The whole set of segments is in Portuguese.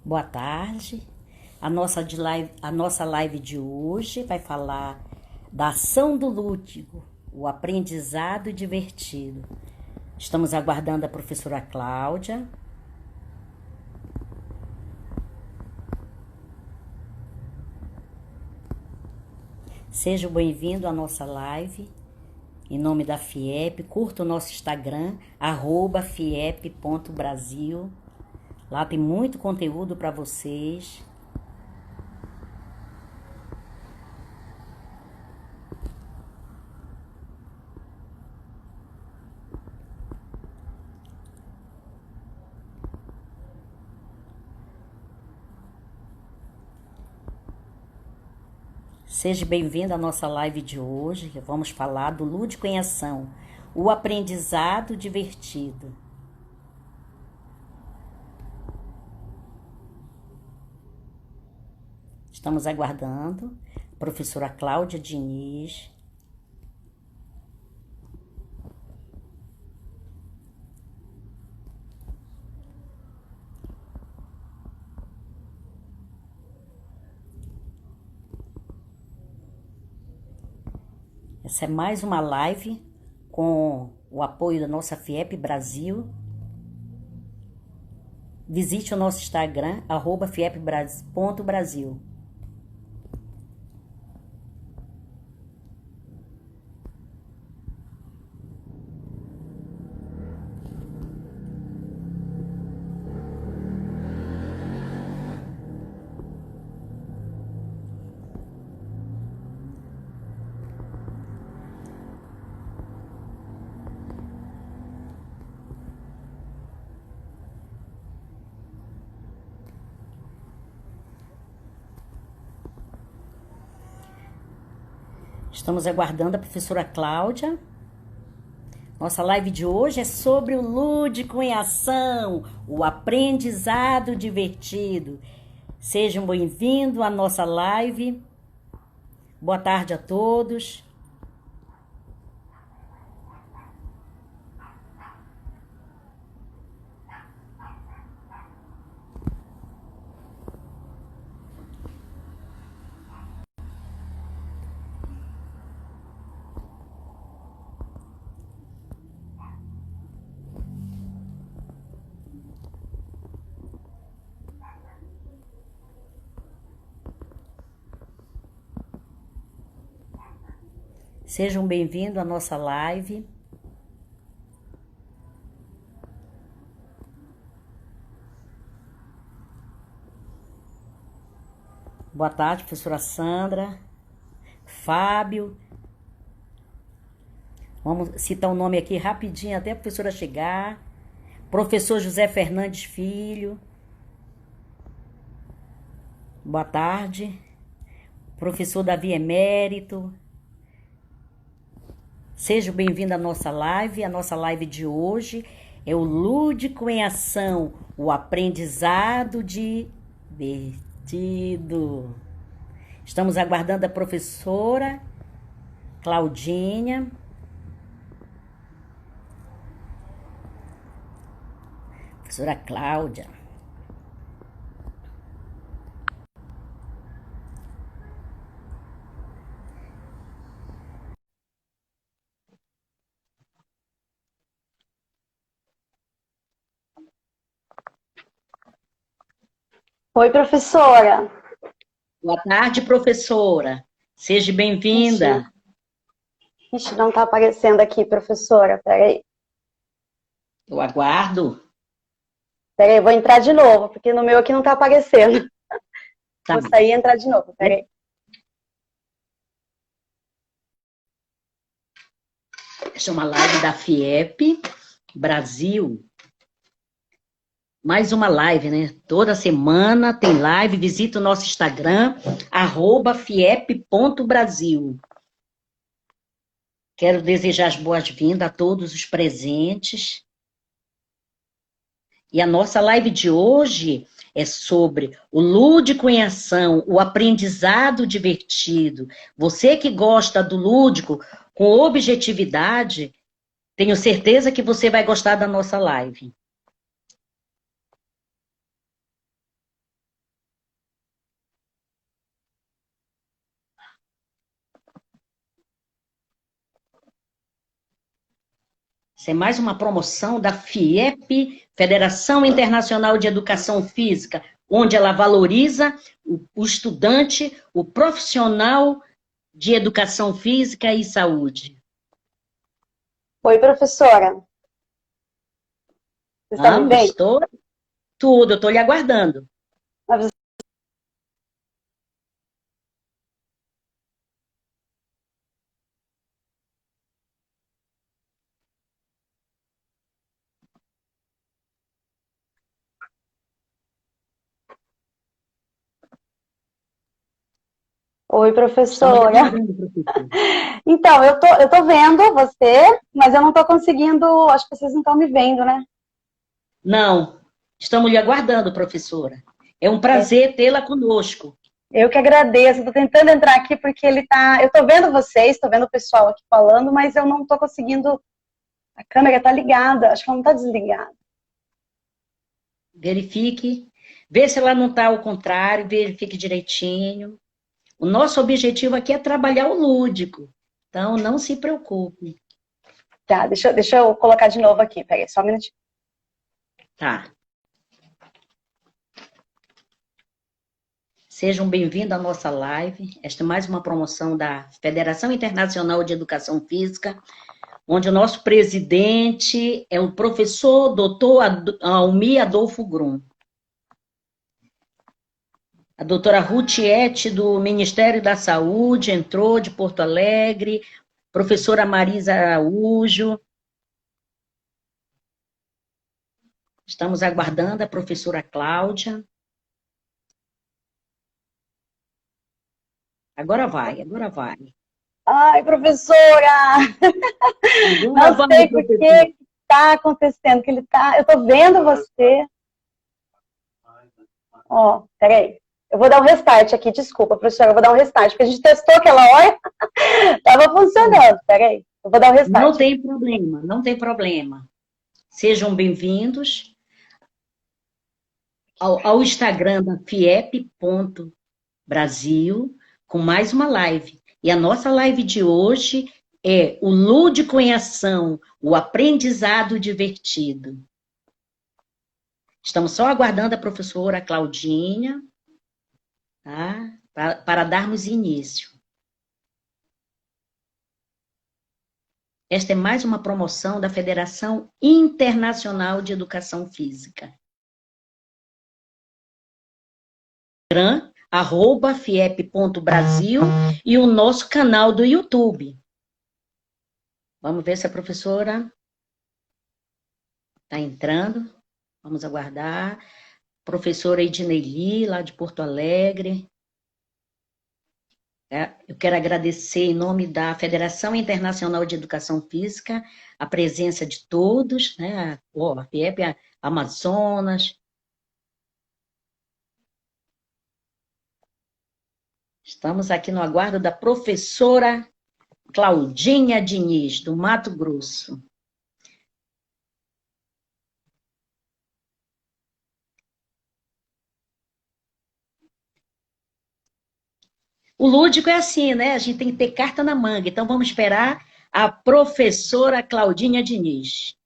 Boa tarde. A nossa live de hoje vai falar da ação do lúdico, o aprendizado divertido. Estamos aguardando a professora Cláudia. Seja bem-vindo à nossa live. Em nome da FIEP, curta o nosso Instagram, @fiep.brasil. Lá tem muito conteúdo para vocês. Seja bem-vindo à nossa live de hoje. Vamos falar do lúdico em ação, o aprendizado divertido. Estamos aguardando a professora Cláudia Diniz. Essa é mais uma live com o apoio da nossa FIEP Brasil. Visite o nosso Instagram, @fiep.brasil. Estamos aguardando a professora Cláudia. Nossa live de hoje é sobre o lúdico em ação, o aprendizado divertido. Sejam bem-vindos à nossa live. Boa tarde a todos. Sejam bem-vindos à nossa live. Boa tarde, professora Sandra, Fábio. Vamos citar o nome aqui rapidinho até a professora chegar. Professor José Fernandes Filho. Boa tarde. Professor Davi Emérito. Seja bem-vindo à nossa live. A nossa live de hoje é o lúdico em ação, o aprendizado divertido. Estamos aguardando a professora Claudinha. Professora Cláudia. Oi, professora. Boa tarde, professora. Seja bem-vinda. Ixi, não tá aparecendo aqui, professora. Peraí. Eu aguardo. Peraí, vou entrar de novo, porque no meu aqui não tá aparecendo. Tá. Vou sair e entrar de novo, peraí. Essa é uma live da FIEP Brasil. Mais uma live, né? Toda semana tem live. Visita o nosso Instagram, @fiep.brasil. Quero desejar as boas-vindas a todos os presentes. E a nossa live de hoje é sobre o lúdico em ação, o aprendizado divertido. Você que gosta do lúdico com objetividade, tenho certeza que você vai gostar da nossa live. Isso é mais uma promoção da FIEP, Federação Internacional de Educação Física, onde ela valoriza o estudante, o profissional de educação física e saúde. Oi, professora. Você está me Vamos, vendo? estou tudo, eu estou lhe aguardando. Oi, Estamos lhe professora. aguardando, professor. Então, eu tô vendo você, mas eu não tô conseguindo, acho que vocês não estão me vendo, né? Não, estamos lhe aguardando, professora. É um prazer tê-la conosco. Eu que agradeço, eu tô tentando entrar aqui porque eu tô vendo vocês, tô vendo o pessoal aqui falando, mas eu não tô conseguindo, a câmera tá ligada, acho que ela não tá desligada. Verifique, vê se ela não está ao contrário, verifique direitinho. O nosso objetivo aqui é trabalhar o lúdico, então não se preocupe. Tá, deixa eu colocar de novo aqui, peraí, só um minutinho. Tá. Sejam bem-vindos à nossa live. Esta é mais uma promoção da Federação Internacional de Educação Física, onde o nosso presidente é o professor doutor Almir Adolfo Grum. A doutora Rutiete, do Ministério da Saúde, entrou de Porto Alegre, professora Marisa Araújo. Estamos aguardando a professora Cláudia. Agora vai, agora vai. Ai, professora! Agora Não vai, sei por professora. que tá acontecendo, que ele tá. Eu tô vendo você. Ó, peraí. Eu vou dar um restart aqui, desculpa, professora, eu vou dar um restart, porque a gente testou aquela hora, tava funcionando, peraí. Eu vou dar um Não restart. tem problema, não tem problema. Sejam bem-vindos ao Instagram da fiep.brasil, com mais uma live. E a nossa live de hoje é o lúdico em ação, o aprendizado divertido. Estamos só aguardando a professora Claudinha, tá? Para darmos início. Esta é mais uma promoção da Federação Internacional de Educação Física. @fiep.brasil e o nosso canal do YouTube. Vamos ver se a professora está entrando. Vamos aguardar. Professora Edneili, lá de Porto Alegre. Eu quero agradecer, em nome da Federação Internacional de Educação Física, a presença de todos, né? A FIEP, a Amazonas. Estamos aqui no aguardo da professora Claudinha Diniz, do Mato Grosso. O lúdico é assim, né? A gente tem que ter carta na manga. Então, vamos esperar a professora Claudinha Diniz.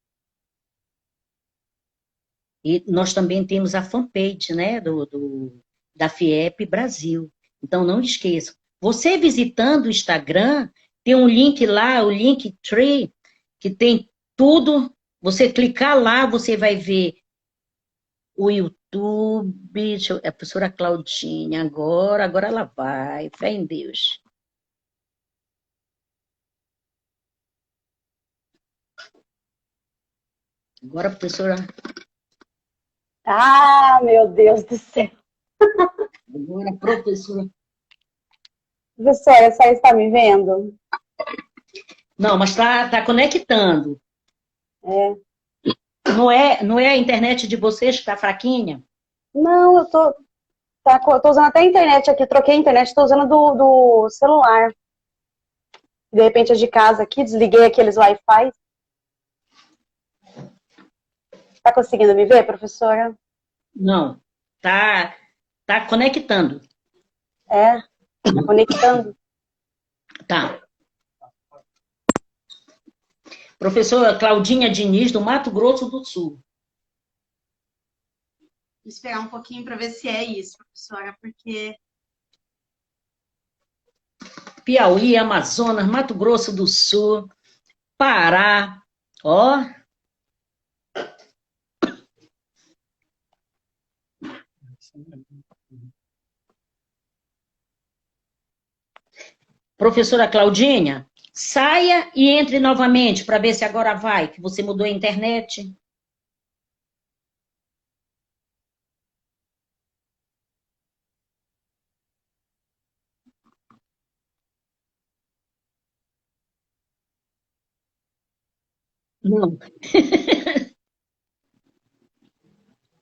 E nós também temos a fanpage, né? Da FIEP Brasil. Então, não esqueçam. Você visitando o Instagram, tem um link lá, o Linktree, que tem tudo. Você clicar lá, você vai ver o YouTube. A professora Claudinha, agora ela vai. Fé em Deus. Agora, professora. Ah, meu Deus do céu. Agora, professora. Professora, a senhora está me vendo? Não, mas tá conectando. É. Não é a internet de vocês que está fraquinha? Não, eu tô usando até a internet aqui, troquei a internet, tô usando do celular. De repente é de casa aqui, desliguei aqueles Wi-Fi. Tá conseguindo me ver, professora? Não. Tá conectando. É, tá conectando. Tá. Professora Claudinha Diniz, do Mato Grosso do Sul. Vou esperar um pouquinho para ver se é isso, professora, porque... Piauí, Amazonas, Mato Grosso do Sul, Pará, ó. Professora Claudinha, saia e entre novamente para ver se agora vai, que você mudou a internet. Não.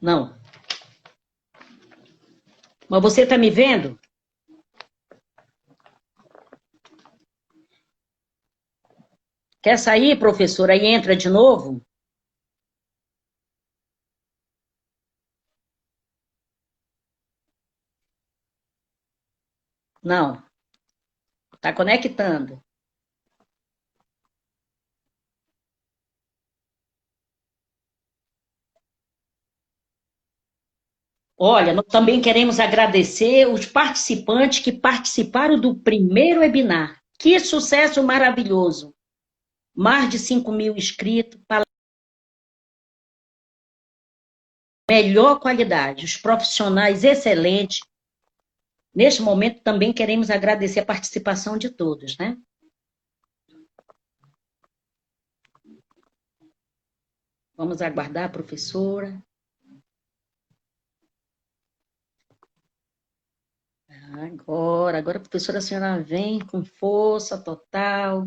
Não. Mas você está me vendo? Quer sair, professora, e entra de novo? Não. Está conectando. Olha, nós também queremos agradecer os participantes que participaram do primeiro webinar. Que sucesso maravilhoso! Mais de 5.000 inscritos, melhor qualidade, os profissionais excelentes. Neste momento, também queremos agradecer a participação de todos, né? Vamos aguardar, professora. Agora, professora, a senhora vem com força total.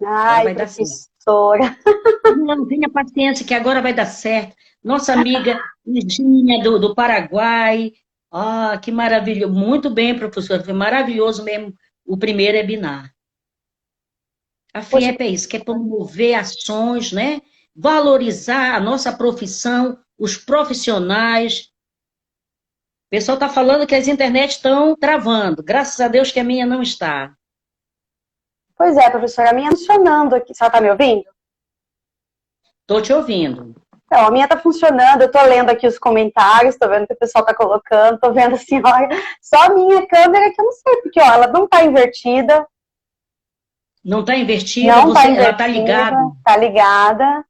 Ai, professora. Não, tenha paciência que agora vai dar certo. Nossa amiga Virgínia do Paraguai. Ah, que maravilha. Muito bem, professora. Foi maravilhoso mesmo o primeiro webinar. A FIEP é isso, quer promover ações, né? Valorizar a nossa profissão, os profissionais. O pessoal está falando que as internets estão travando. Graças a Deus que a minha não está. Pois é, professora, a minha tá funcionando aqui. Você está me ouvindo? Estou te ouvindo. Então, a minha está funcionando, eu estou lendo aqui os comentários, estou vendo o que o pessoal está colocando, estou vendo a senhora. Só a minha câmera que eu não sei, porque ó, ela não está invertida. Não está invertida, não tá invertida, ela está ligada. Está ligada.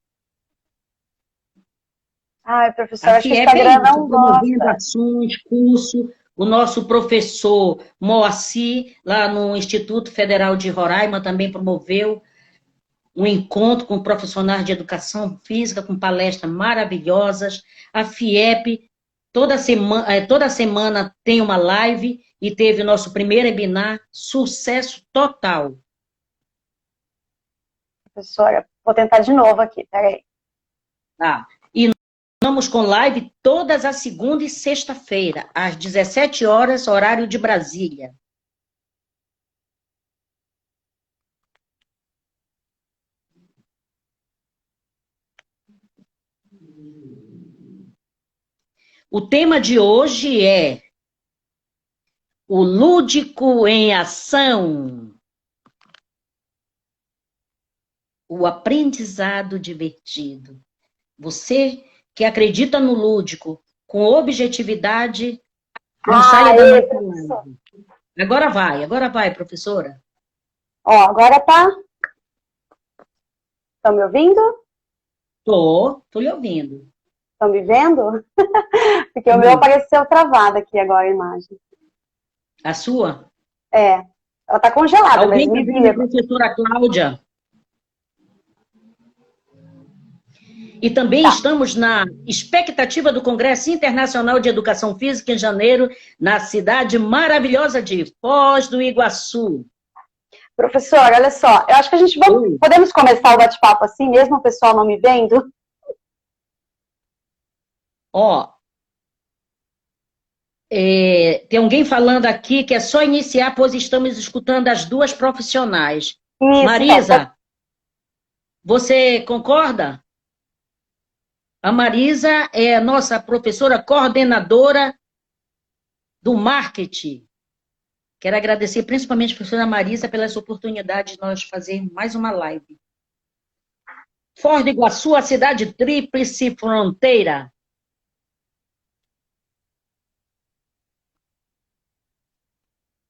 Ai, professora, acho que o Instagram não promovendo gosta. ações, curso. O nosso professor Moacir, lá no Instituto Federal de Roraima, também promoveu um encontro com profissionais de educação física, com palestras maravilhosas. A FIEP, toda semana tem uma live e teve o nosso primeiro webinar, sucesso total. Professora, vou tentar de novo aqui, peraí. Tá. E estamos com live todas as segunda e sexta-feira, às 17 horas, horário de Brasília. O tema de hoje é o lúdico em ação. O aprendizado divertido. Você que acredita no lúdico, com objetividade, não saia da nossa live. Agora vai, professora. Ó, agora tá? Estão me ouvindo? Tô lhe ouvindo. Estão me vendo? Porque o meu apareceu travado aqui agora a imagem. A sua? É. Ela tá congelada. Alguém me vê, professora Cláudia? E também estamos na expectativa do Congresso Internacional de Educação Física em janeiro, na cidade maravilhosa de Foz do Iguaçu. Professora, olha só, eu acho que a gente podemos começar o bate-papo assim, mesmo o pessoal não me vendo? Ó, tem alguém falando aqui que é só iniciar, pois estamos escutando as duas profissionais. Isso, Marisa, você concorda? A Marisa é a nossa professora coordenadora do marketing. Quero agradecer principalmente a professora Marisa pela essa oportunidade de nós fazermos mais uma live. Foz do Iguaçu, a cidade tríplice fronteira.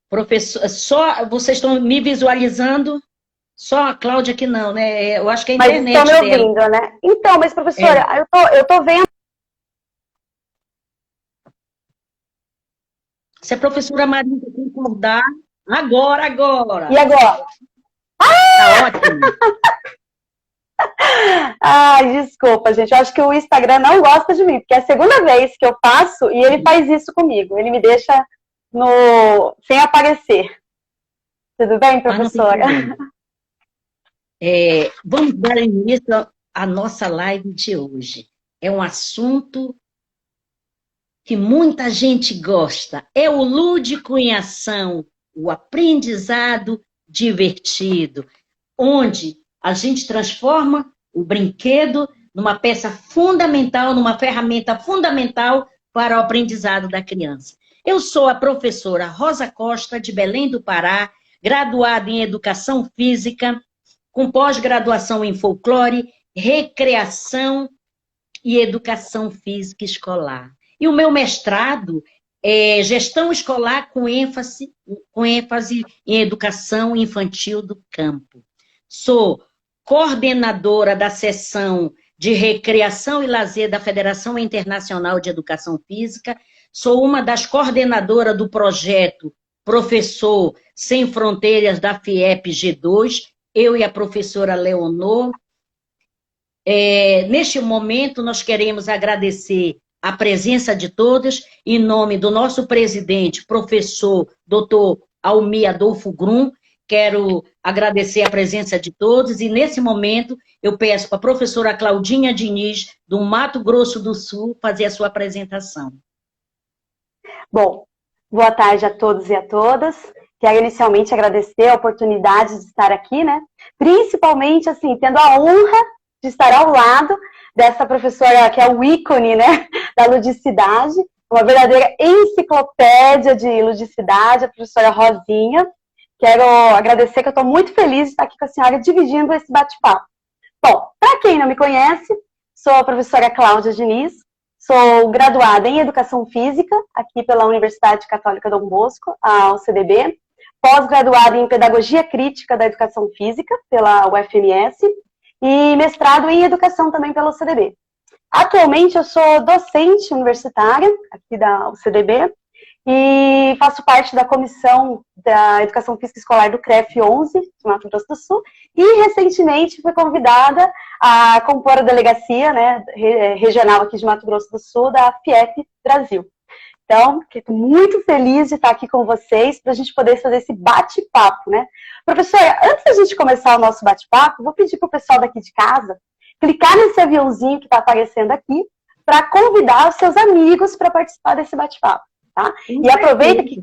Professor, só vocês estão me visualizando? Só a Cláudia que não, né? Eu acho que é a internet dela. Mas estão me dela. ouvindo, né? Então, mas professora, eu tô vendo. Se a professora Marisa concordar, agora. E agora? Tá ótimo. Ai, desculpa, gente. Eu acho que o Instagram não gosta de mim, porque é a segunda vez que eu faço e ele faz isso comigo. Ele me deixa sem aparecer. Tudo bem, professora? Vamos dar início à nossa live de hoje. É um assunto que muita gente gosta. É o lúdico em ação, o aprendizado divertido, onde a gente transforma o brinquedo numa peça fundamental, numa ferramenta fundamental para o aprendizado da criança. Eu sou a professora Rosa Costa, de Belém do Pará, graduada em Educação Física, com pós-graduação em Folclore, Recreação e Educação Física Escolar. E o meu mestrado é Gestão Escolar com ênfase em Educação Infantil do Campo. Sou coordenadora da seção de Recreação e Lazer da Federação Internacional de Educação Física, sou uma das coordenadoras do projeto Professor Sem Fronteiras da FIEP G2, eu e a professora Leonor. Neste momento, nós queremos agradecer a presença de todos, em nome do nosso presidente, professor Dr. Almir Adolfo Grum. Quero agradecer a presença de todos e, nesse momento, eu peço para a professora Claudinha Diniz, do Mato Grosso do Sul, fazer a sua apresentação. Bom, boa tarde a todos e a todas. Quero inicialmente agradecer a oportunidade de estar aqui, né? Principalmente, assim, tendo a honra de estar ao lado dessa professora que é o ícone, né, da ludicidade, uma verdadeira enciclopédia de ludicidade, a professora Rosinha. Quero agradecer que eu estou muito feliz de estar aqui com a senhora dividindo esse bate-papo. Bom, para quem não me conhece, sou a professora Cláudia Diniz, sou graduada em Educação Física, aqui pela Universidade Católica Dom Bosco, a UCDB, pós-graduada em Pedagogia Crítica da Educação Física, pela UFMS, e mestrado em Educação também pela UCDB. Atualmente eu sou docente universitária, aqui da UCDB, e faço parte da comissão da Educação Física Escolar do CREF 11, de Mato Grosso do Sul, e recentemente fui convidada a compor a delegacia, né, regional aqui de Mato Grosso do Sul, da FIEP Brasil. Então, estou muito feliz de estar aqui com vocês para a gente poder fazer esse bate-papo, né? Professora, antes da gente começar o nosso bate-papo, vou pedir para o pessoal daqui de casa clicar nesse aviãozinho que está aparecendo aqui para convidar os seus amigos para participar desse bate-papo. Tá? E aproveita que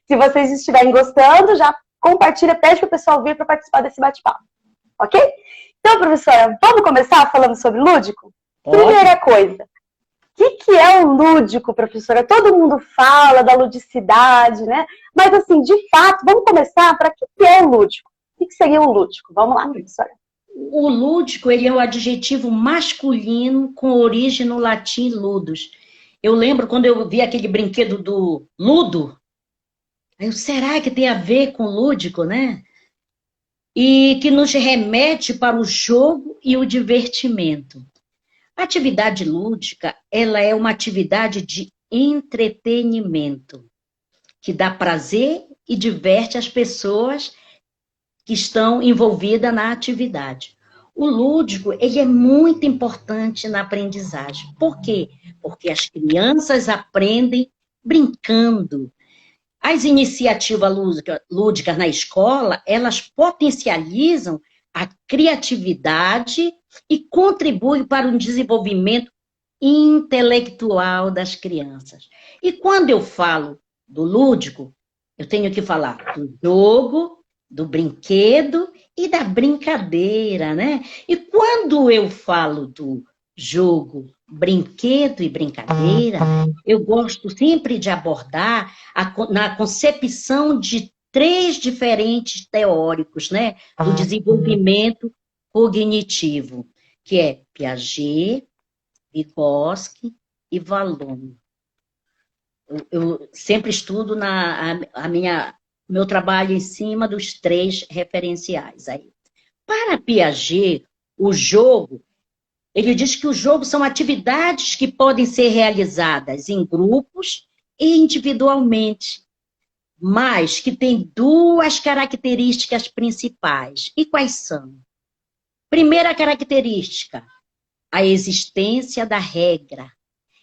se vocês estiverem gostando, já compartilha, pede para o pessoal vir para participar desse bate-papo. Ok? Então, professora, vamos começar falando sobre lúdico? Primeira coisa, o que é o lúdico, professora? Todo mundo fala da ludicidade, né? Mas, assim, de fato, vamos começar para que é o lúdico? O que seria o lúdico? Vamos lá, professora. O lúdico, ele é o adjetivo masculino com origem no latim ludus. Eu lembro quando eu vi aquele brinquedo do Ludo, será que tem a ver com lúdico, né? E que nos remete para o jogo e o divertimento. A atividade lúdica, ela é uma atividade de entretenimento, que dá prazer e diverte as pessoas que estão envolvidas na atividade. O lúdico, ele é muito importante na aprendizagem. Por quê? Porque as crianças aprendem brincando. As iniciativas lúdicas na escola, elas potencializam a criatividade e contribuem para o desenvolvimento intelectual das crianças. E quando eu falo do lúdico, eu tenho que falar do jogo, do brinquedo e da brincadeira, né? E quando eu falo do jogo, brinquedo e brincadeira, eu gosto sempre de abordar na concepção de três diferentes teóricos, né, do desenvolvimento cognitivo, que é Piaget, Vygotsky e Vallon. Eu sempre estudo meu trabalho em cima dos três referenciais aí. Para Piaget, o jogo, ele diz que o jogo são atividades que podem ser realizadas em grupos e individualmente, mas que têm duas características principais. E quais são? Primeira característica, a existência da regra.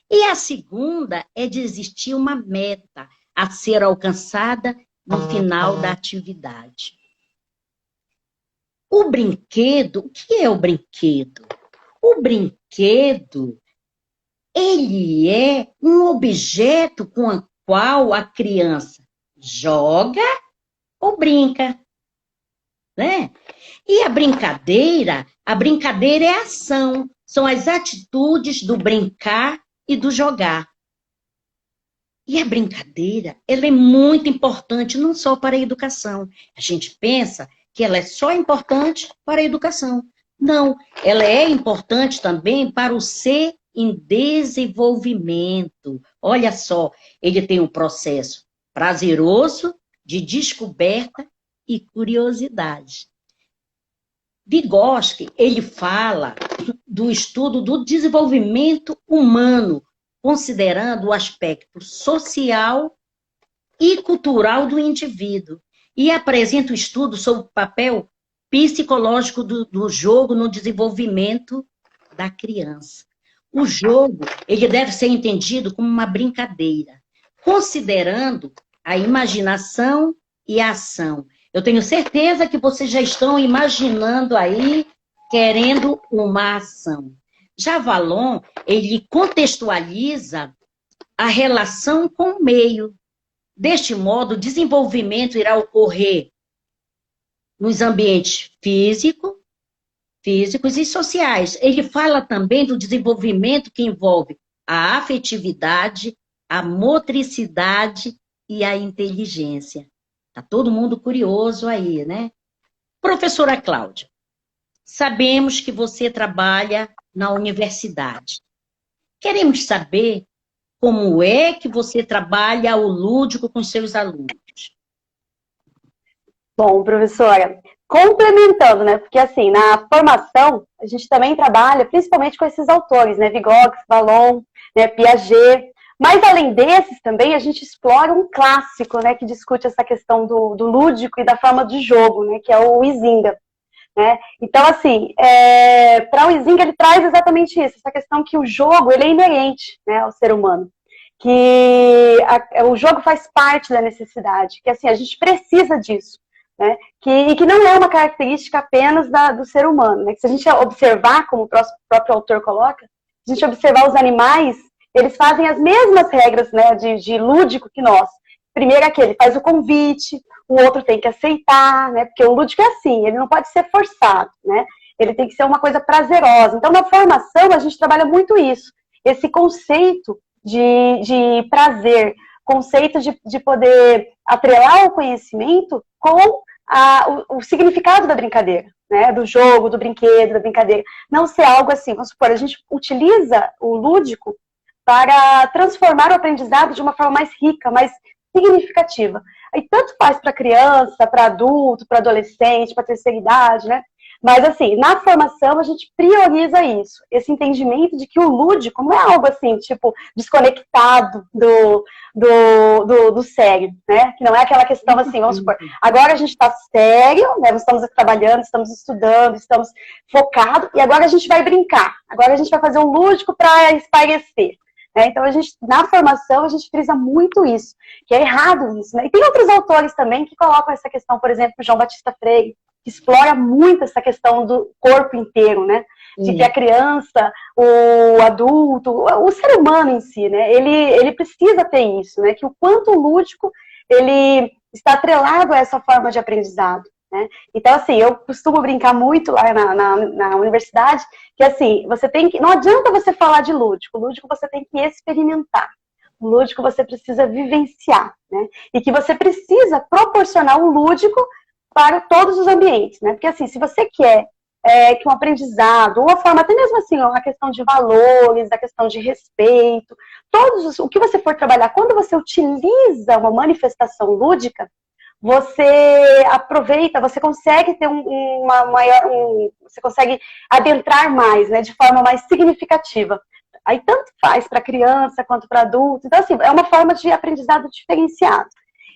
E a segunda é de existir uma meta a ser alcançada no final da atividade. O brinquedo, o que é o brinquedo? O brinquedo, ele é um objeto com o qual a criança joga ou brinca, né? E a brincadeira é a ação, são as atitudes do brincar e do jogar. E a brincadeira, ela é muito importante, não só para a educação. A gente pensa que ela é só importante para a educação. Não, ela é importante também para o ser em desenvolvimento. Olha só, ele tem um processo prazeroso de descoberta e curiosidade. Vygotsky, ele fala do estudo do desenvolvimento humano, considerando o aspecto social e cultural do indivíduo, e apresenta o estudo sobre o papel psicológico do jogo no desenvolvimento da criança. O jogo, ele deve ser entendido como uma brincadeira, considerando a imaginação e a ação. Eu tenho certeza que vocês já estão imaginando aí, querendo uma ação. Já Vallon, ele contextualiza a relação com o meio. Deste modo, o desenvolvimento irá ocorrer nos ambientes físicos e sociais. Ele fala também do desenvolvimento que envolve a afetividade, a motricidade e a inteligência. Está todo mundo curioso aí, né? Professora Cláudia, sabemos que você trabalha na universidade. Queremos saber como é que você trabalha o lúdico com seus alunos. Bom, professora, complementando, né? Porque assim, na formação, a gente também trabalha principalmente com esses autores, né? Vygotsky, Vallon, né? Piaget. Mas além desses também, a gente explora um clássico, né? Que discute essa questão do lúdico e da forma de jogo, né? Que é o Huizinga. Né? Então, assim, para o Huizinga, ele traz exatamente isso, essa questão que o jogo ele é inerente, né, ao ser humano, que o jogo faz parte da necessidade, que assim, a gente precisa disso, né, que não é uma característica apenas do ser humano, né, que se a gente observar, como o próprio autor coloca, se a gente observar os animais, eles fazem as mesmas regras, né, de lúdico que nós. Primeiro aquele faz o convite, o outro tem que aceitar, né? Porque o lúdico é assim, ele não pode ser forçado, né? Ele tem que ser uma coisa prazerosa. Então, na formação, a gente trabalha muito isso. Esse conceito de prazer, conceito de poder atrelar o conhecimento com o significado da brincadeira, né? Do jogo, do brinquedo, da brincadeira. Não ser algo assim, vamos supor, a gente utiliza o lúdico para transformar o aprendizado de uma forma mais rica, mais significativa. Aí tanto faz para criança, para adulto, para adolescente, para terceira idade, né? Mas assim, na formação a gente prioriza isso, esse entendimento de que o lúdico não é algo assim, tipo, desconectado do sério, né? Que não é aquela questão assim, vamos supor, agora a gente está sério, né? Nós estamos trabalhando, estamos estudando, estamos focados, e agora a gente vai brincar, agora a gente vai fazer um lúdico para espairecer. Então, na formação, a gente frisa muito isso, que é errado isso, né? E tem outros autores também que colocam essa questão, por exemplo, João Batista Freire, que explora muito essa questão do corpo inteiro, né? De que a criança, o adulto, o ser humano em si, né? Ele precisa ter isso, né? Que o quanto o lúdico, ele está atrelado a essa forma de aprendizado, né? Então, assim, eu costumo brincar muito lá na universidade, que assim, você tem que, não adianta você falar de lúdico, lúdico você tem que experimentar. O lúdico você precisa vivenciar, né? E que você precisa proporcionar o lúdico para todos os ambientes, né? Porque assim, se você quer que um aprendizado, ou a forma, até mesmo assim, a questão de valores, a questão de respeito, o que você for trabalhar, quando você utiliza uma manifestação lúdica, você aproveita, você consegue ter você consegue adentrar mais, né, de forma mais significativa. Aí tanto faz para criança quanto para adulto. Então, assim, é uma forma de aprendizado diferenciado.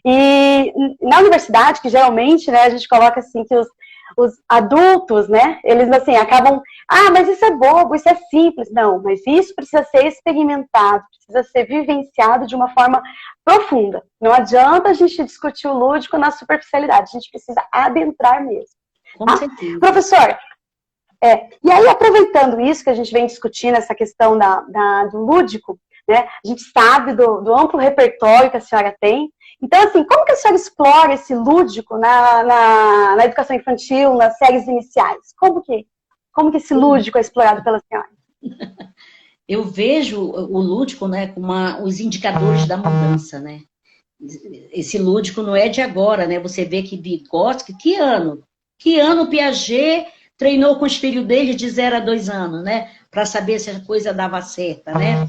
E na universidade, que geralmente, né, a gente coloca assim que os adultos, né, eles assim acabam, mas isso é bobo, isso é simples. Não, mas isso precisa ser experimentado, precisa ser vivenciado de uma forma profunda. Não adianta a gente discutir o lúdico na superficialidade, a gente precisa adentrar mesmo. Com certeza. Professor, e aí aproveitando isso que a gente vem discutindo, essa questão do lúdico, né, a gente sabe do amplo repertório que a senhora tem. Então, assim, como que a senhora explora esse lúdico na educação infantil, nas séries iniciais? Como que esse lúdico é explorado pela senhora? Eu vejo o lúdico, né, como os indicadores da mudança, né? Esse lúdico não é de agora, né? Você vê que Vygotsky, que ano o Piaget treinou com os filhos dele de 0 a 2 anos, né? Para saber se a coisa dava certa, né?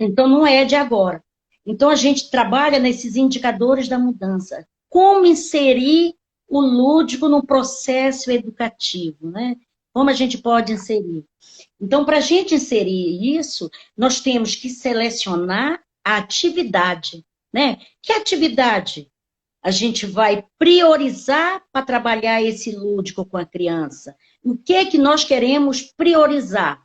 Então, não é de agora. Então, a gente trabalha nesses indicadores da mudança. Como inserir o lúdico no processo educativo, né? Como a gente pode inserir? Então, para a gente inserir isso, nós temos que selecionar a atividade, né? Que atividade a gente vai priorizar para trabalhar esse lúdico com a criança? O que é que nós queremos priorizar,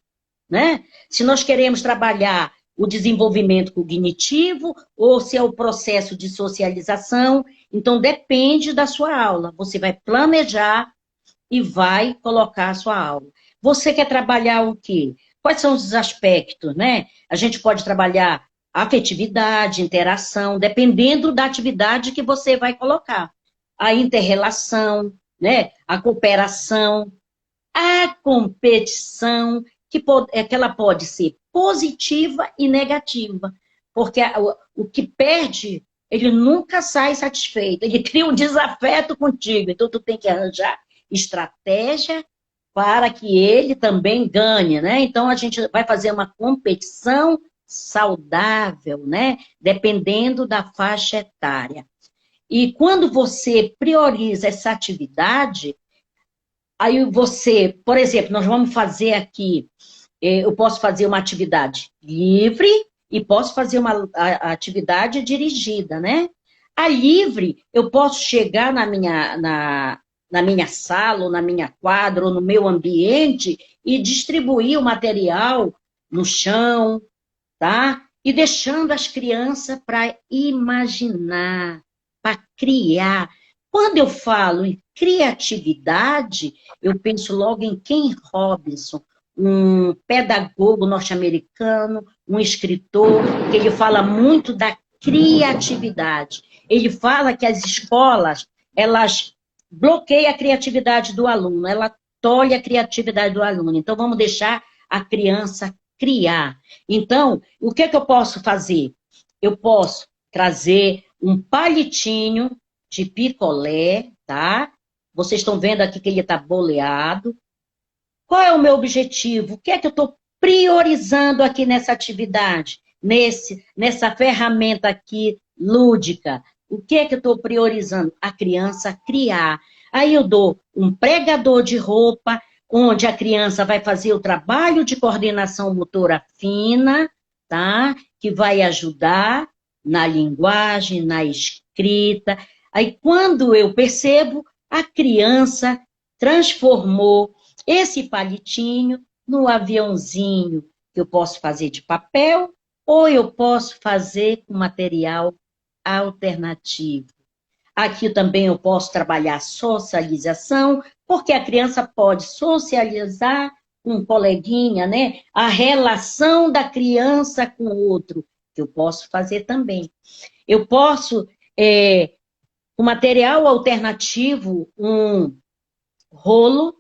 né? Se nós queremos trabalhar o desenvolvimento cognitivo ou se é o processo de socialização, então depende da sua aula. Você vai planejar e vai colocar a sua aula. Você quer trabalhar o quê? Quais são os aspectos, né? A gente pode trabalhar afetividade, interação, dependendo da atividade que você vai colocar. A inter-relação, né? A cooperação, a competição, que ela pode ser positiva e negativa, porque o que perde, ele nunca sai satisfeito, ele cria um desafeto contigo, então tu tem que arranjar estratégia para que ele também ganhe, né? Então a gente vai fazer uma competição saudável, né? Dependendo da faixa etária. E quando você prioriza essa atividade, aí você, por exemplo, nós vamos fazer aqui, eu posso fazer uma atividade livre e posso fazer uma atividade dirigida, né? A livre, eu posso chegar na minha sala, ou na minha quadra, ou no meu ambiente, e distribuir o material no chão, tá? E deixando as crianças para imaginar, para criar. Quando eu falo em criatividade, eu penso logo em Ken Robinson, um pedagogo norte-americano, um escritor, que ele fala muito da criatividade. Ele fala que as escolas, elas bloqueiam a criatividade do aluno, ela tolhe a criatividade do aluno. Então, vamos deixar a criança criar. Então, o que eu posso fazer? Eu posso trazer um palitinho de picolé, tá? Vocês estão vendo aqui que ele está boleado. Qual é o meu objetivo? O que é que eu estou priorizando aqui nessa atividade? Nessa ferramenta aqui lúdica? O que é que eu estou priorizando? A criança criar. Aí eu dou um pregador de roupa, onde a criança vai fazer o trabalho de coordenação motora fina, tá? Que vai ajudar na linguagem, na escrita. Aí, quando eu percebo, a criança transformou esse palitinho no aviãozinho, que eu posso fazer de papel, ou eu posso fazer com material alternativo. Aqui também eu posso trabalhar socialização, porque a criança pode socializar com um coleguinha, né? A relação da criança com o outro, que eu posso fazer também. Eu posso, O material alternativo, um rolo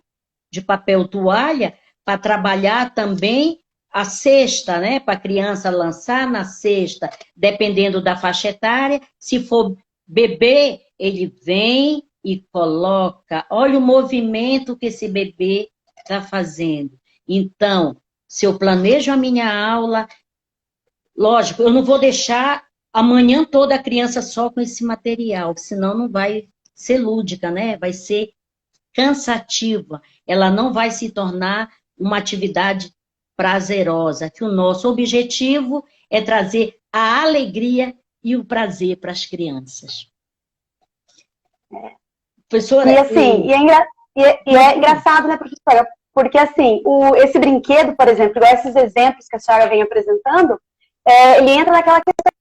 de papel toalha, para trabalhar também a cesta, né? Para a criança lançar na cesta, dependendo da faixa etária. Se for bebê, ele vem e coloca. Olha o movimento que esse bebê está fazendo. Então, se eu planejo a minha aula, lógico, eu não vou deixar a manhã toda a criança só com esse material, senão não vai ser lúdica, né? Vai ser cansativa. Ela não vai se tornar uma atividade prazerosa, que o nosso objetivo é trazer a alegria e o prazer para as crianças. Professora, e assim, é engraçado, né, professora? Porque assim, esse brinquedo, por exemplo, igual esses exemplos que a senhora vem apresentando, ele entra naquela questão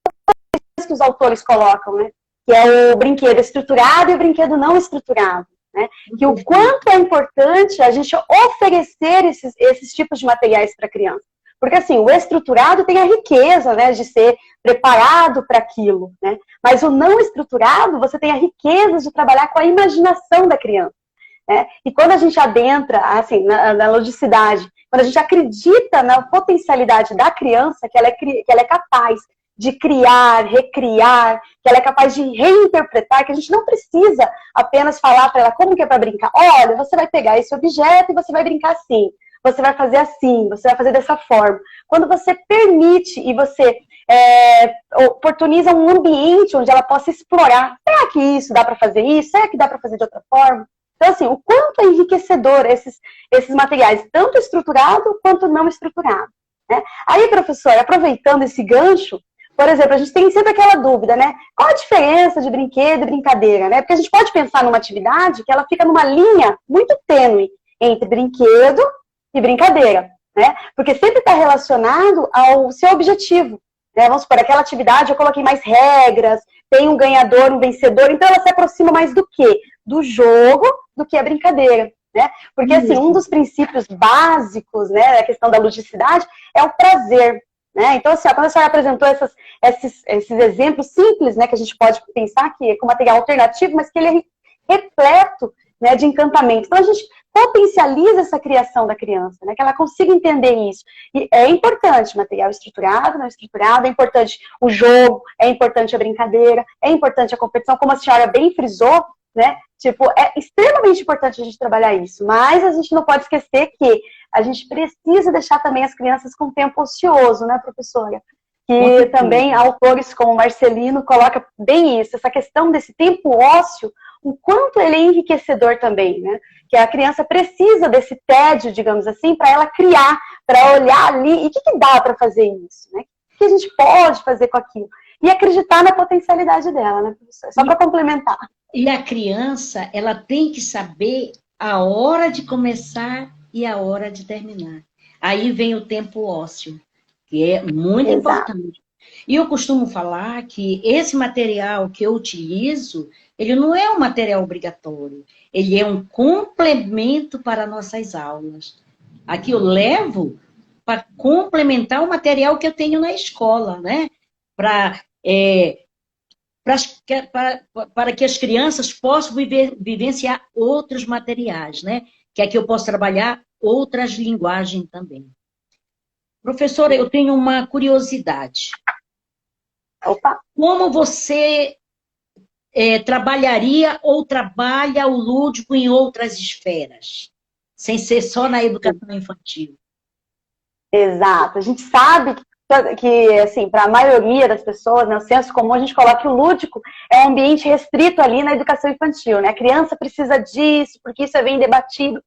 que os autores colocam, né? Que é o brinquedo estruturado e o brinquedo não estruturado. Né? Que o quanto é importante a gente oferecer esses tipos de materiais para a criança. Porque assim, o estruturado tem a riqueza, né, de ser preparado para aquilo, né? Mas o não estruturado, você tem a riqueza de trabalhar com a imaginação da criança. Né? E quando a gente adentra assim, na ludicidade, quando a gente acredita na potencialidade da criança, que ela é capaz de criar, recriar, que ela é capaz de reinterpretar, que a gente não precisa apenas falar para ela como que é para brincar. Olha, você vai pegar esse objeto e você vai brincar assim. Você vai fazer assim, você vai fazer dessa forma. Quando você permite e você oportuniza um ambiente onde ela possa explorar, será que isso dá para fazer isso? Será que dá para fazer de outra forma? Então, assim, o quanto é enriquecedor esses materiais, tanto estruturado quanto não estruturado. Né? Aí, professora, aproveitando esse gancho, por exemplo, a gente tem sempre aquela dúvida, né? Qual a diferença de brinquedo e brincadeira, né? Porque a gente pode pensar numa atividade que ela fica numa linha muito tênue entre brinquedo e brincadeira, né? Porque sempre está relacionado ao seu objetivo, né? Vamos supor, aquela atividade eu coloquei mais regras, tem um ganhador, um vencedor, então ela se aproxima mais do quê? Do jogo, do que a brincadeira, né? Porque, assim, um dos princípios básicos, né, da questão da ludicidade é o prazer. Né? Então, assim, quando a senhora apresentou esses exemplos simples, né, que a gente pode pensar que é com material alternativo, mas que ele é repleto, né, de encantamento. Então, a gente potencializa essa criação da criança, né, que ela consiga entender isso. E é importante material estruturado, não estruturado, é importante o jogo, é importante a brincadeira, é importante a competição, como a senhora bem frisou, né? Tipo, é extremamente importante a gente trabalhar isso, mas a gente não pode esquecer que a gente precisa deixar também as crianças com tempo ocioso, né, professora? Que também autores como Marcelino coloca bem isso, essa questão desse tempo ósseo, o quanto ele é enriquecedor também, né? Que a criança precisa desse tédio, digamos assim, para ela criar, para olhar ali, e o que dá para fazer isso, né? O que a gente pode fazer com aquilo? E acreditar na potencialidade dela, né, professora? Só para complementar. E a criança, ela tem que saber a hora de começar e a hora de terminar. Aí vem o tempo ósseo, que é muito importante. E eu costumo falar que esse material que eu utilizo, ele não é um material obrigatório, ele é um complemento para nossas aulas. Aqui eu levo para complementar o material que eu tenho na escola, né? Para que as crianças possam vivenciar outros materiais, né? Que aqui eu posso trabalhar outras linguagens também. Professora, eu tenho uma curiosidade. Opa. Como você trabalharia ou trabalha o lúdico em outras esferas, sem ser só na educação infantil? Exato. A gente sabe que assim, para a maioria das pessoas, né, o senso comum, a gente coloca que o lúdico é um ambiente restrito ali na educação infantil, né? A criança precisa disso, porque isso é bem debatido.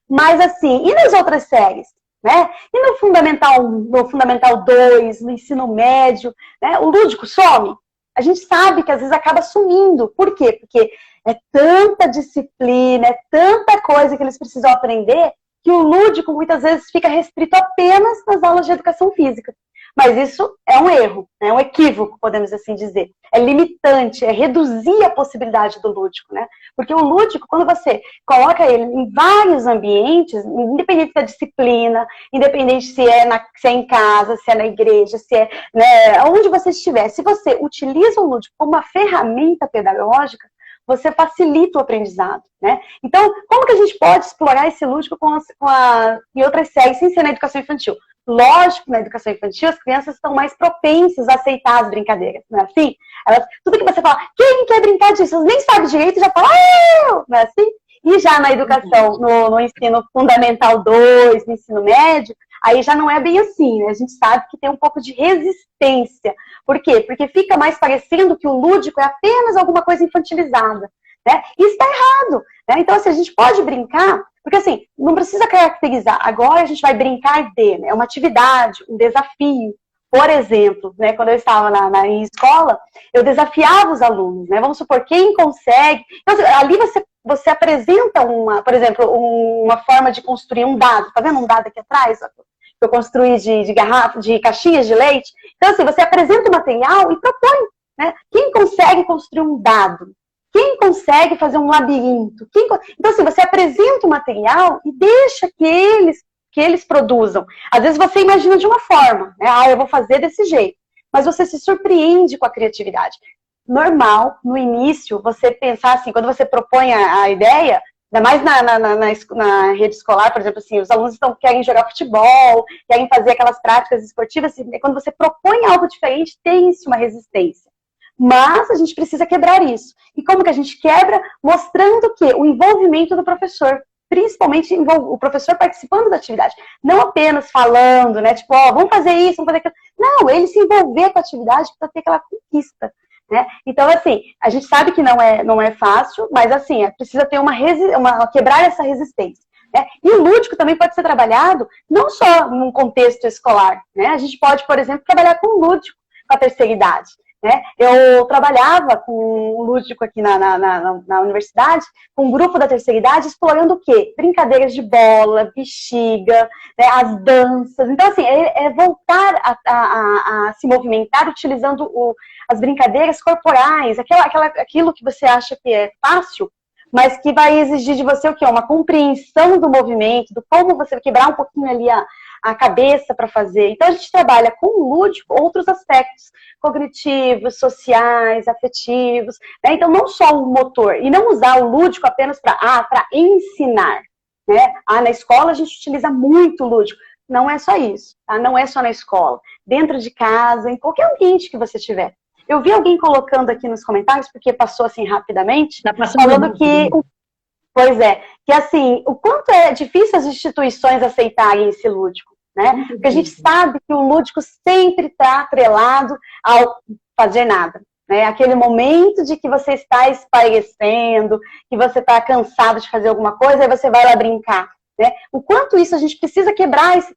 Mas assim, e nas outras séries? Né? E no Fundamental 2, no ensino médio, né? O lúdico some? A gente sabe que às vezes acaba sumindo. Por quê? Porque é tanta disciplina, é tanta coisa que eles precisam aprender, que o lúdico muitas vezes fica restrito apenas nas aulas de educação física. Mas isso é um erro, é um equívoco, podemos assim dizer. É limitante, é reduzir a possibilidade do lúdico, né? Porque o lúdico, quando você coloca ele em vários ambientes, independente da disciplina, independente se é em casa, se é na igreja, se é, né, onde você estiver, se você utiliza o lúdico como uma ferramenta pedagógica, você facilita o aprendizado, né? Então, como que a gente pode explorar esse lúdico em outras séries, sem ser na educação infantil? Lógico, na educação infantil, as crianças estão mais propensas a aceitar as brincadeiras, não é assim? Tudo que você fala, quem quer brincar disso? Elas nem sabem direito e já falam, não é assim? E já na educação, no ensino fundamental 2, no ensino médio, aí já não é bem assim, né? A gente sabe que tem um pouco de resistência. Por quê? Porque fica mais parecendo que o lúdico é apenas alguma coisa infantilizada, né? E isso está errado, né? Então, assim, a gente pode brincar, porque assim, não precisa caracterizar. Agora a gente vai brincar de, né? Uma atividade, um desafio. Por exemplo, né, quando eu estava na escola, eu desafiava os alunos, né? Vamos supor, quem consegue... Então, ali você apresenta, por exemplo, uma forma de construir um dado. Tá vendo um dado aqui atrás? Que eu construí de caixinhas de leite. Então, assim, você apresenta o material e propõe, né? Quem consegue construir um dado? Quem consegue fazer um labirinto? Então, assim, você apresenta o material e deixa que eles produzam. Às vezes você imagina de uma forma, né? Eu vou fazer desse jeito. Mas você se surpreende com a criatividade. Normal, no início, você pensar assim, quando você propõe a ideia, ainda mais na rede escolar, por exemplo, assim, os alunos querem jogar futebol, querem fazer aquelas práticas esportivas, assim, quando você propõe algo diferente, tem-se uma resistência. Mas a gente precisa quebrar isso. E como que a gente quebra? Mostrando que o envolvimento do professor, principalmente o professor participando da atividade, não apenas falando, né, tipo, vamos fazer isso, vamos fazer aquilo. Não, ele se envolver com a atividade para ter aquela conquista. Né? Então, assim, a gente sabe que não é fácil, mas assim, precisa ter quebrar essa resistência. Né? E o lúdico também pode ser trabalhado não só num contexto escolar. Né? A gente pode, por exemplo, trabalhar com lúdico com a terceira idade. Né? Eu trabalhava com um lúdico aqui na universidade, com um grupo da terceira idade, explorando o quê? Brincadeiras de bola, bexiga, né? As danças. Então, assim, é voltar a se movimentar utilizando as brincadeiras corporais, aquilo que você acha que é fácil, mas que vai exigir de você o quê? Uma compreensão do movimento, do como você quebrar um pouquinho ali a cabeça para fazer. Então, a gente trabalha com o lúdico outros aspectos cognitivos, sociais, afetivos. Né? Então, não só o motor. E não usar o lúdico apenas para ensinar. Né? Na escola, a gente utiliza muito o lúdico. Não é só isso. Tá? Não é só na escola. Dentro de casa, em qualquer ambiente que você tiver. Eu vi alguém colocando aqui nos comentários, porque passou assim rapidamente, falando que... Pois é, que assim, o quanto é difícil as instituições aceitarem esse lúdico, né? Porque a gente sabe que o lúdico sempre está atrelado ao fazer nada, né? Aquele momento de que você está espairecendo, que você está cansado de fazer alguma coisa, aí você vai lá brincar, né? O quanto isso a gente precisa quebrar esse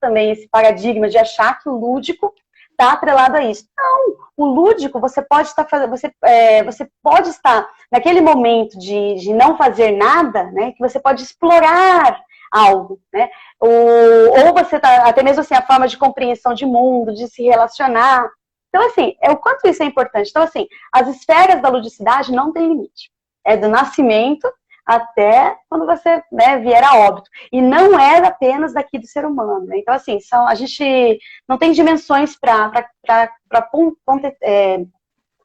paradigma de achar que o lúdico está atrelado a isso. Não, o lúdico você pode estar fazendo, você pode estar naquele momento de não fazer nada, né? Que você pode explorar algo, né? Ou você está, até mesmo assim, a forma de compreensão de mundo, de se relacionar. Então, assim, o quanto isso é importante. Então, assim, as esferas da ludicidade não têm limite. É do nascimento até quando você, né, vier a óbito. E não é apenas daqui do ser humano. Né? Então, assim, a gente não tem dimensões para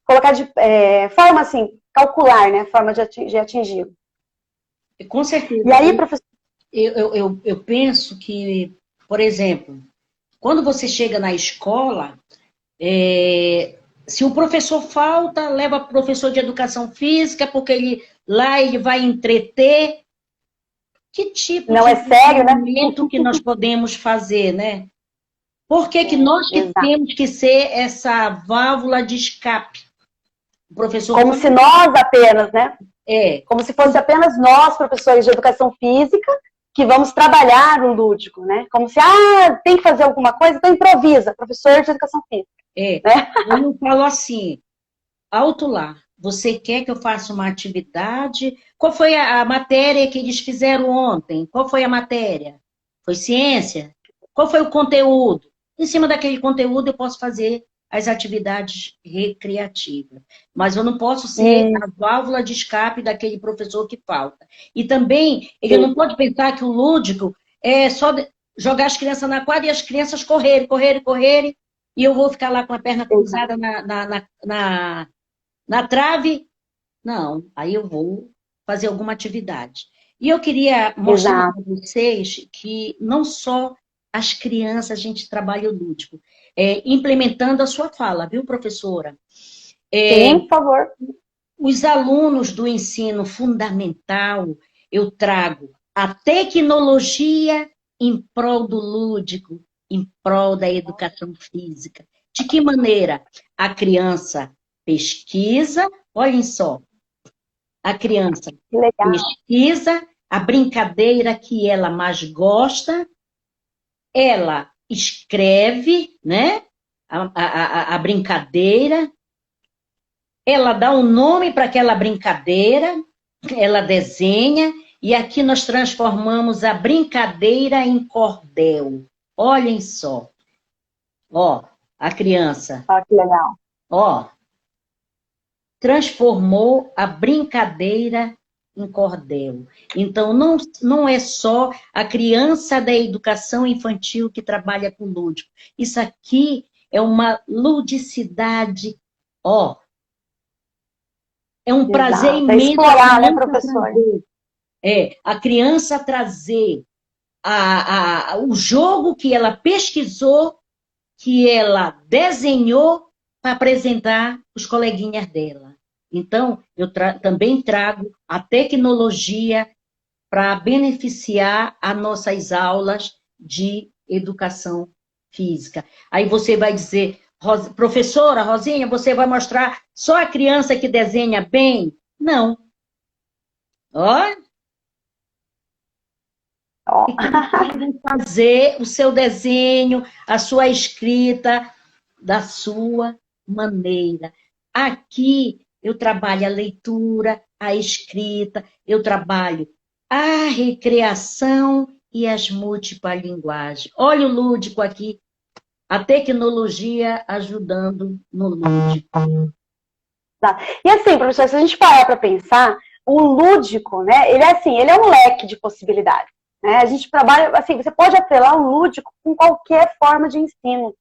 colocar de forma, assim, calcular, né, forma de atingir. Com certeza. E aí, professor... Eu penso que, por exemplo, quando você chega na escola, se o professor falta, leva o professor de educação física, porque ele vai entreter. Que tipo não de é sério, né? que nós podemos fazer, né? Por que nós temos que ser essa válvula de escape? O professor como se nós apenas, né? Como se fosse apenas nós, professores de educação física, que vamos trabalhar o lúdico, né? Como se, tem que fazer alguma coisa, então improvisa, professor de educação física. Né? Eu falo assim, alto lá, você quer que eu faça uma atividade? Qual foi a matéria que eles fizeram ontem? Qual foi a matéria? Foi ciência? Qual foi o conteúdo? Em cima daquele conteúdo eu posso fazer as atividades recreativas. Mas eu não posso ser a válvula de escape daquele professor que falta. E também, ele não pode pensar que o lúdico é só jogar as crianças na quadra e as crianças correrem, e eu vou ficar lá com a perna cruzada na trave, Não, aí eu vou fazer alguma atividade. E eu queria mostrar Exato. para vocês que não só as crianças a gente trabalha o lúdico, implementando a sua fala, viu, professora? Sim, por favor. Os alunos do ensino fundamental, eu trago a tecnologia em prol do lúdico, em prol da educação física. De que maneira? A criança pesquisa, olhem só, a criança Que legal. pesquisa a brincadeira que ela mais gosta, ela escreve, né? A brincadeira, ela dá um nome para aquela brincadeira, ela desenha, e aqui nós transformamos a brincadeira em cordel. Olhem só, ó, a criança, Ó, que legal. ó, transformou a brincadeira em cordel. Então, não é só a criança da educação infantil que trabalha com lúdico. Isso aqui é uma ludicidade, ó, é um prazer Exato. É imenso a explorar, né, criança professor? trazer. A criança trazer o jogo que ela pesquisou, que ela desenhou para apresentar os coleguinhas dela. Então, eu também trago a tecnologia para beneficiar as nossas aulas de educação física. Aí você vai dizer, professora Rosinha, você vai mostrar só a criança que desenha bem? Não. Ó, Ó. e que podem fazer o seu desenho, a sua escrita da sua maneira. Aqui eu trabalho a leitura, a escrita, eu trabalho a recreação e as múltiplas linguagens. Olha o lúdico aqui, a tecnologia ajudando no lúdico. E assim, professor, se a gente parar para pensar, o lúdico, né, ele é assim, ele é um leque de possibilidades. Né? A gente trabalha, assim, você pode atrelar o lúdico com qualquer forma de ensino.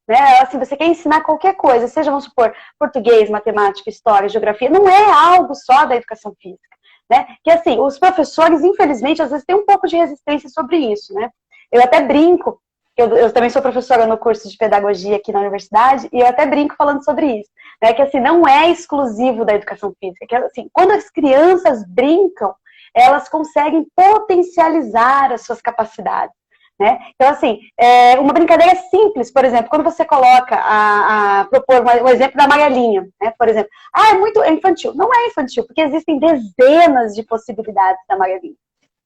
Né? Assim, você quer ensinar qualquer coisa, seja, vamos supor, português, matemática, história, geografia, não é algo só da educação física. Né? Que assim, os professores, infelizmente, às vezes têm um pouco de resistência sobre isso. Né? Eu até brinco, eu também sou professora no curso de pedagogia aqui na universidade, e eu até brinco falando sobre isso. Né? Que assim, não é exclusivo da educação física. Que assim, quando as crianças brincam, elas conseguem potencializar as suas capacidades. Né? Então, assim, uma brincadeira simples, por exemplo, quando você coloca propor o exemplo da amarelinha, né? Por exemplo, é infantil. Não é infantil, porque existem dezenas de possibilidades da amarelinha.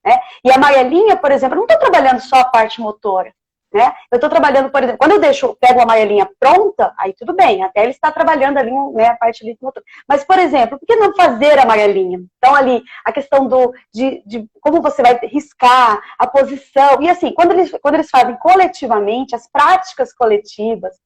Né? E a amarelinha, por exemplo, eu não estou trabalhando só a parte motora. Né? Eu estou trabalhando, por exemplo, quando eu pego a amarelinha pronta, aí tudo bem, até ele está trabalhando ali, né, a parte ali do motor. Mas, por exemplo, por que não fazer a amarelinha? Então, ali, a questão de como você vai riscar, a posição, e assim, quando eles fazem coletivamente, as práticas coletivas,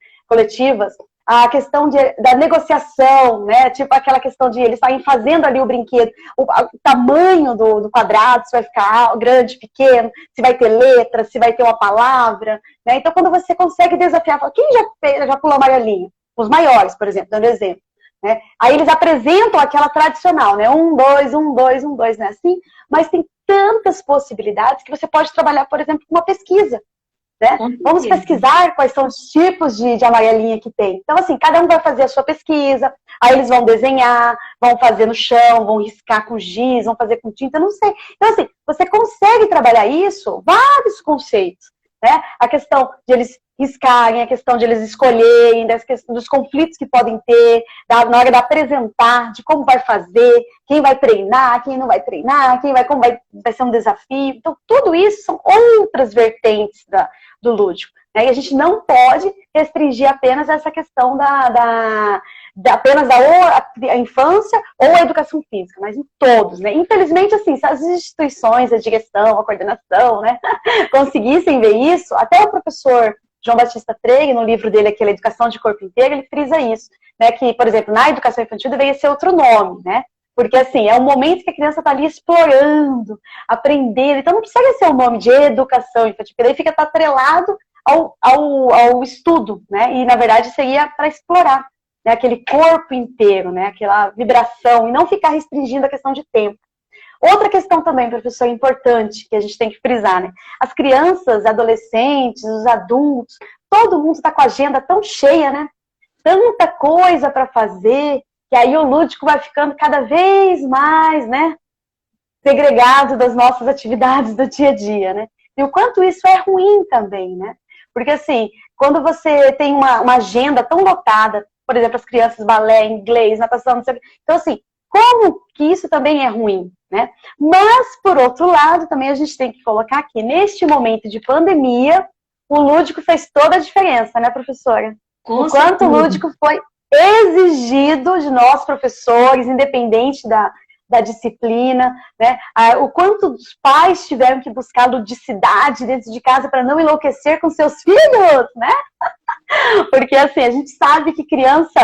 a questão da negociação, né? Tipo aquela questão de eles estarem fazendo ali o brinquedo, o tamanho do quadrado, se vai ficar grande, pequeno, se vai ter letra, se vai ter uma palavra, né? Então, quando você consegue desafiar, quem já pulou amarelinha? Os maiores, por exemplo, dando exemplo. Né? Aí eles apresentam aquela tradicional, né? 1, 2, 1, 2, 1, 2, né? Assim, mas tem tantas possibilidades que você pode trabalhar, por exemplo, com uma pesquisa. Né? Vamos pesquisar quais são os tipos de amarelinha que tem. Então, assim, cada um vai fazer a sua pesquisa, aí eles vão desenhar, vão fazer no chão, vão riscar com giz, vão fazer com tinta, não sei. Então, assim, você consegue trabalhar isso, vários conceitos. Né? A questão de eles riscarem, a questão de eles escolherem, dos conflitos que podem ter, na hora de apresentar, de como vai fazer, quem vai treinar, quem não vai treinar, como vai ser um desafio. Então, tudo isso são outras vertentes do lúdico. Né? E a gente não pode restringir apenas essa questão apenas a infância ou a educação física, mas em todos, né? Infelizmente, assim, se as instituições, a direção, a coordenação, né, conseguissem ver isso, até o professor João Batista Freire, no livro dele, aquele Educação de Corpo Inteiro, ele frisa isso, né, que, por exemplo, na educação infantil deveria ser outro nome, né? Porque, assim, é um momento que a criança está ali explorando, aprendendo, então não precisa ser o nome de educação infantil, porque daí fica atrelado ao estudo, né? E, na verdade, seria para explorar. né, aquele corpo inteiro, né, aquela vibração, e não ficar restringindo a questão de tempo. Outra questão também, professor, importante, que a gente tem que frisar, né? As crianças, adolescentes, os adultos, todo mundo está com a agenda tão cheia, né? Tanta coisa para fazer, que aí o lúdico vai ficando cada vez mais, né, segregado das nossas atividades do dia a dia, né? E o quanto isso é ruim também, né? Porque, assim, quando você tem uma agenda tão lotada, por exemplo, as crianças, balé, inglês, natação, não sei o quê. Então, assim, como que isso também é ruim, né? Mas, por outro lado, também a gente tem que colocar que, neste momento de pandemia, o lúdico fez toda a diferença, né, professora? O quanto o lúdico foi exigido de nós, professores, independente da disciplina, né? O quanto os pais tiveram que buscar ludicidade dentro de casa para não enlouquecer com seus filhos, né? Porque, assim, a gente sabe que criança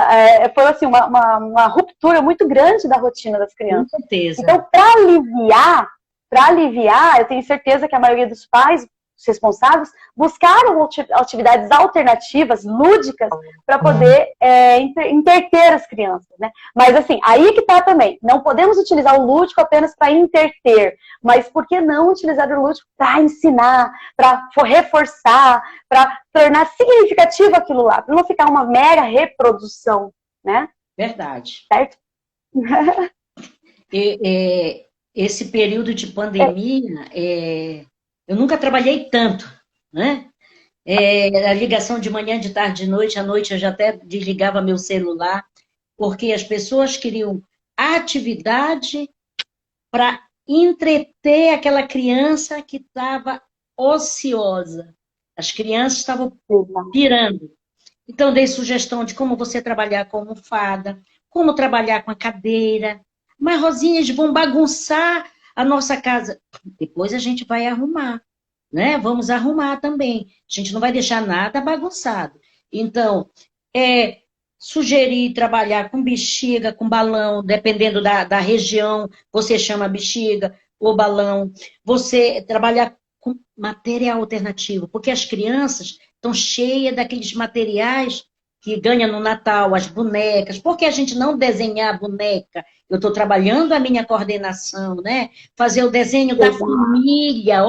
foi, assim, uma ruptura muito grande da rotina das crianças. Com certeza. Então, para aliviar, eu tenho certeza que a maioria dos pais, os responsáveis, buscaram atividades alternativas, lúdicas, para poder interter as crianças, né? Mas, assim, aí que tá também. Não podemos utilizar o lúdico apenas para interter, mas por que não utilizar o lúdico para ensinar, para reforçar, para tornar significativo aquilo lá, para não ficar uma mera reprodução, né? Verdade. Certo? Esse período de pandemia, eu nunca trabalhei tanto, né? A ligação de manhã, de tarde, de noite, à noite eu já até desligava meu celular, porque as pessoas queriam atividade para entreter aquela criança que estava ociosa. As crianças estavam pirando. Então, dei sugestão de como você trabalhar com almofada, como trabalhar com a cadeira. Mas, Rosinhas, vão bagunçar a nossa casa. Depois a gente vai arrumar, né? Vamos arrumar também. A gente não vai deixar nada bagunçado. Então, sugerir trabalhar com bexiga, com balão, dependendo da região, você chama bexiga ou balão. Você trabalhar com material alternativo, porque as crianças estão cheias daqueles materiais que ganha no Natal, as bonecas. Por que a gente não desenhar a boneca? Eu estou trabalhando a minha coordenação, né? Fazer o desenho da família,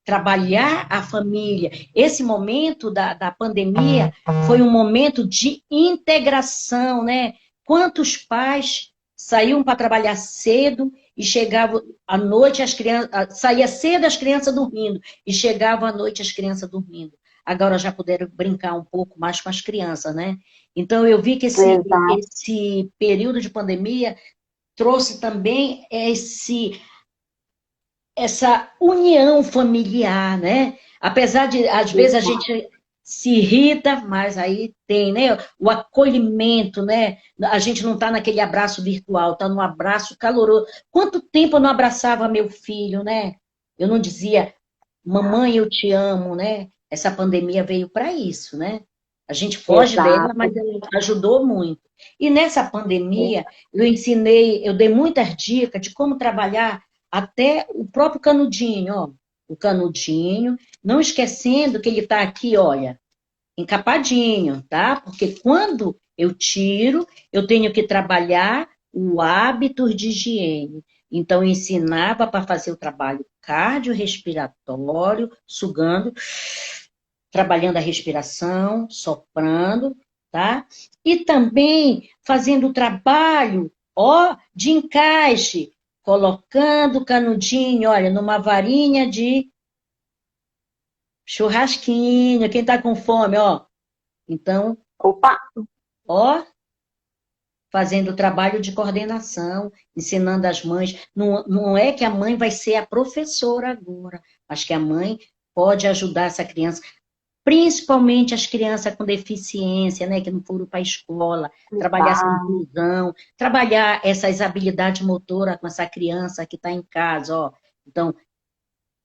trabalhar a família. Esse momento da pandemia foi um momento de integração, né? Quantos pais saíam para trabalhar cedo e chegavam à noite, as crianças, saía cedo as crianças dormindo e chegavam à noite as crianças dormindo. Agora já puderam brincar um pouco mais com as crianças, né? Então eu vi que esse período de pandemia trouxe também essa união familiar, né? Apesar de, às vezes, a gente se irrita, mas aí tem, né? O acolhimento, né? A gente não está naquele abraço virtual, está no abraço caloroso. Quanto tempo eu não abraçava meu filho, né? Eu não dizia, mamãe, eu te amo, né? Essa pandemia veio para isso, né? A gente foge dela, mas ela ajudou muito. E nessa pandemia, eu dei muitas dicas de como trabalhar até o próprio canudinho, ó. O canudinho, não esquecendo que ele está aqui, olha, encapadinho, tá? Porque quando eu tiro, eu tenho que trabalhar o hábito de higiene. Então, eu ensinava para fazer o trabalho cardiorrespiratório, sugando, trabalhando a respiração, soprando, tá? E também fazendo o trabalho, de encaixe, colocando o canudinho, olha, numa varinha de churrasquinho, quem tá com fome, ó. Então, fazendo o trabalho de coordenação, ensinando as mães. Não é que a mãe vai ser a professora agora, mas que a mãe pode ajudar essa criança, principalmente as crianças com deficiência, né, que não foram para a escola, trabalhar essa inclusão, trabalhar essas habilidades motoras com essa criança que está em casa, ó. Então,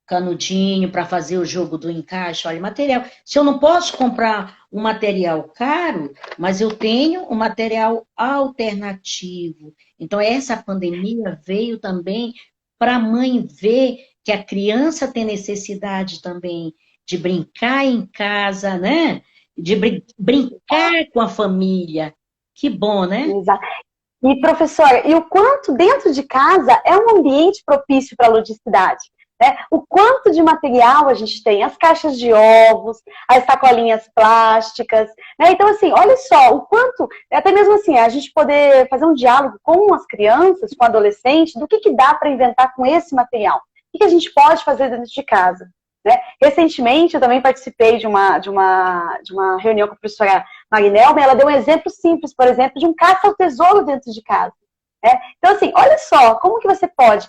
canudinho para fazer o jogo do encaixe, olha, material. Se eu não posso comprar um material caro, mas eu tenho um material alternativo. Então, essa pandemia veio também para a mãe ver que a criança tem necessidade também de brincar em casa, né? De brincar com a família. Que bom, né? Exato. E, professora, e o quanto dentro de casa é um ambiente propício para a ludicidade? Né? O quanto de material a gente tem, as caixas de ovos, as sacolinhas plásticas, né? Então, assim, olha só, o quanto, até mesmo assim, a gente poder fazer um diálogo com as crianças, com adolescentes, do que dá para inventar com esse material. O que a gente pode fazer dentro de casa? Né? Recentemente, eu também participei de uma reunião com a professora Marinelma, e ela deu um exemplo simples, por exemplo, de um caça ao tesouro dentro de casa. Né? Então, assim, olha só, como que você pode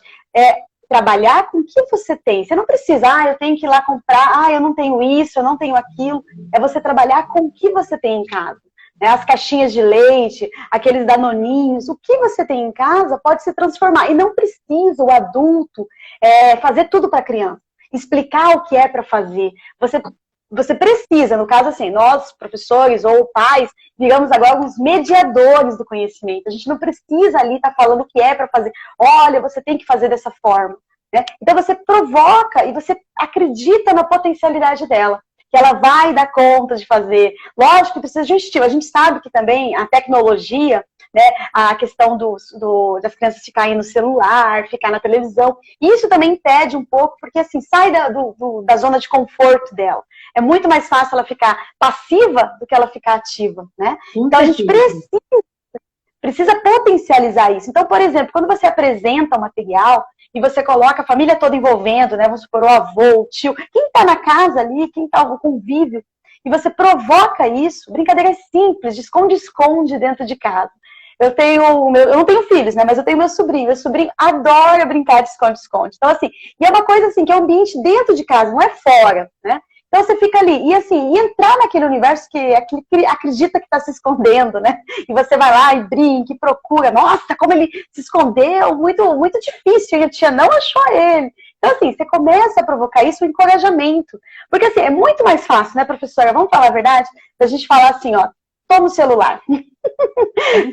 trabalhar com o que você tem. Você não precisa, eu tenho que ir lá comprar, eu não tenho isso, eu não tenho aquilo. É você trabalhar com o que você tem em casa. Né? As caixinhas de leite, aqueles danoninhos, o que você tem em casa pode se transformar. E não precisa o adulto fazer tudo para a criança. Explicar o que é para fazer. Você precisa, no caso assim, nós, professores ou pais, digamos agora, os mediadores do conhecimento. A gente não precisa ali estar falando o que é para fazer. Olha, você tem que fazer dessa forma. Né? Então você provoca e você acredita na potencialidade dela, que ela vai dar conta de fazer. Lógico que precisa de um estímulo. A gente sabe que também a tecnologia, né, a questão das crianças ficarem no celular, ficar na televisão, isso também impede um pouco, porque assim, sai da zona de conforto dela. É muito mais fácil ela ficar passiva do que ela ficar ativa, né? Então a gente precisa potencializar isso. Então, por exemplo, quando você apresenta o material e você coloca a família toda envolvendo, né? Vamos supor, o avô, o tio, quem está na casa ali, quem está no convívio, e você provoca isso, brincadeiras simples, de esconde-esconde dentro de casa. Eu não tenho filhos, né? Mas eu tenho meu sobrinho. Meu sobrinho adora brincar de esconde-esconde. Então, assim, e é uma coisa assim, que é um ambiente dentro de casa, não é fora, né? Então você fica ali, e assim, e entrar naquele universo que acredita que está se escondendo, né? E você vai lá e brinca, e procura, nossa, como ele se escondeu, muito, muito difícil, e a tia não achou ele. Então assim, você começa a provocar isso, o encorajamento. Porque assim, é muito mais fácil, né, professora? Vamos falar a verdade? Da gente falar assim, ó, toma o celular.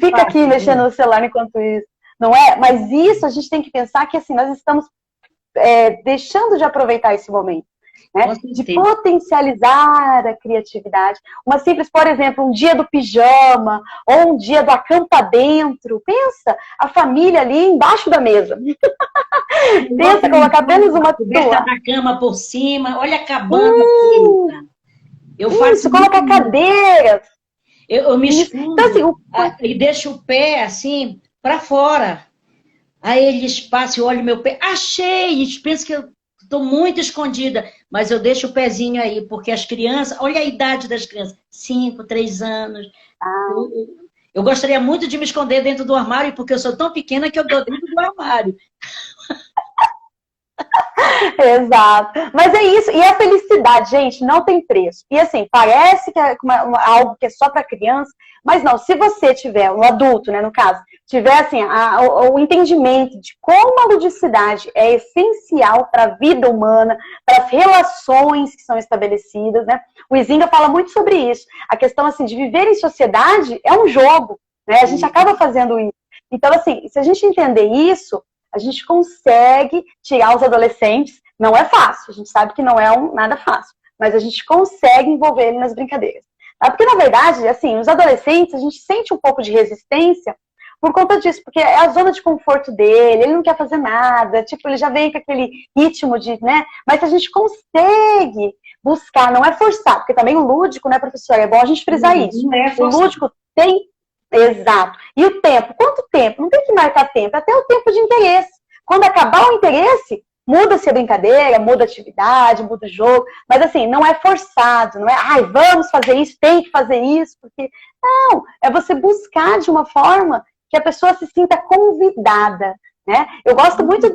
Fica aqui mexendo no celular enquanto isso. Não é? Mas isso a gente tem que pensar que assim, nós estamos deixando de aproveitar esse momento. Né? De potencializar a criatividade. Uma simples, por exemplo, um dia do pijama, ou um dia do acampa dentro. Pensa, a família ali embaixo da mesa. Pensa, colocar apenas uma coberta da cama por cima, olha a cabana. Eu faço coloca cadeiras. Eu me escondo então, assim, e deixo o pé assim para fora. Aí eles passam e olham meu pé. Achei! Eles pensam que eu estou muito escondida, mas eu deixo o pezinho aí, porque as crianças, olha a idade das crianças, 5, 3 anos. Eu gostaria muito de me esconder dentro do armário, porque eu sou tão pequena que eu estou dentro do armário. Exato. Mas é isso. E a felicidade, gente, não tem preço. E assim, parece que é algo que é só para criança, mas não. Se você tiver, um adulto, né, no caso, tiver assim, o entendimento de como a ludicidade é essencial para a vida humana, para as relações que são estabelecidas, né? O Izinga fala muito sobre isso. A questão assim de viver em sociedade é um jogo, né? A gente acaba fazendo isso. Então, assim, se a gente entender isso, a gente consegue tirar os adolescentes. Não é fácil, a gente sabe que não é nada fácil, mas a gente consegue envolver ele nas brincadeiras. Tá? Porque, na verdade, assim, os adolescentes, a gente sente um pouco de resistência por conta disso, porque é a zona de conforto dele, ele não quer fazer nada, tipo, ele já vem com aquele ritmo de, né? Mas a gente consegue buscar, não é forçar, porque também o lúdico, né, professora, é bom a gente frisar isso. O lúdico tem... Exato. E o tempo? Quanto tempo? Não tem que marcar tempo, até o tempo de interesse. Quando acabar o interesse, muda-se a brincadeira, muda a atividade, muda o jogo, mas assim, não é forçado, não é, vamos fazer isso, tem que fazer isso, porque... Não, é você buscar de uma forma que a pessoa se sinta convidada, né? Eu gosto muito